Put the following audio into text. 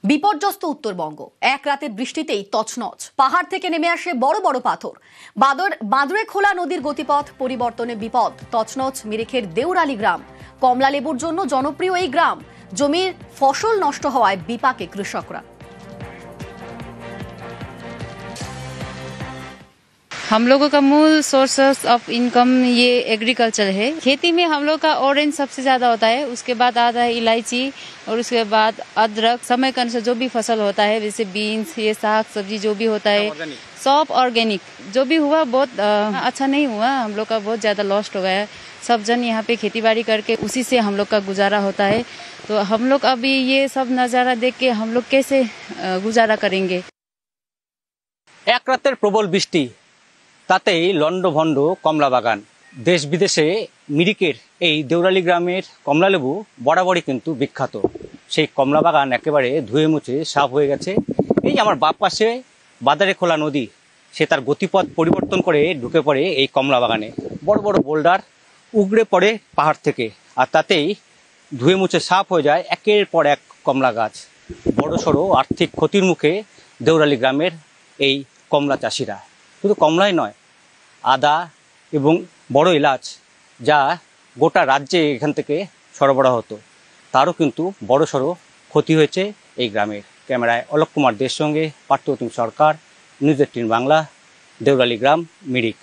বিপর্যস্ত উত্তরবঙ্গ। এক রাতের বৃষ্টিতেই তছনছ, পাহাড় থেকে নেমে আসে বড় বড় পাথর। বাদরে খোলা নদীর গতিপথ পরিবর্তনে বিপদ। তছনছ মিরিকের দেউরালী গ্রাম। কমলা লেবুর জন্য জনপ্রিয় এই গ্রাম। জমির ফসল নষ্ট হওয়ায় বিপাকে কৃষকরা। हम लोगों का मूल सोर्स ऑफ इनकम ये एग्रीकल्चर है। खेती में हम लोग का ऑरेंज सबसे ज्यादा होता है, उसके बाद आता है इलायची और उसके बाद अदरक। समय के अनुसार जो भी फसल होता है, जैसे बीन्स, ये साग सब्जी जो भी होता है, सब ऑर्गेनिक। जो भी हुआ बहुत अच्छा नहीं हुआ, हम लोग का बहुत ज्यादा लॉस्ट हो गया है। सब जन यहाँ पे खेती बाड़ी करके उसी से हम लोग का गुजारा होता है। तो हम लोग अभी ये सब नजारा देख के हम लोग कैसे गुजारा करेंगे। এক রাতের প্রবল বৃষ্টি, তাতেই লন্ডভন্ড কমলা বাগান। দেশ বিদেশে মিরিকের এই দেউরালী গ্রামের কমলালেবু বরাবরই কিন্তু বিখ্যাত। সেই কমলা বাগান একেবারে ধুয়ে মুছে সাফ হয়ে গেছে। এই আমার বাপ পাশে বাদারে খোলা নদী, সে তার গতিপথ পরিবর্তন করে ঢুকে পড়ে এই কমলা বাগানে। বড় বড় বোল্ডার উগড়ে পড়ে পাহাড় থেকে, আর তাতেই ধুয়ে মুছে সাফ হয়ে যায় একের পর এক কমলা গাছ। বড় সড়ো আর্থিক ক্ষতির মুখে দেউরালী গ্রামের এই কমলা চাষিরা। শুধু কমলাই নয়, আদা এবং বড় এলাচ যা গোটা রাজ্যে এখান থেকে সরবরাহ হতো, তারও কিন্তু বড় সড়ো ক্ষতি হয়েছে এই গ্রামের। ক্যামেরায় অলোক কুমার দের সঙ্গে পার্থপ্রতিম সরকার, নিউজ 18 বাংলা, দেউরালী গ্রাম, মিরিক।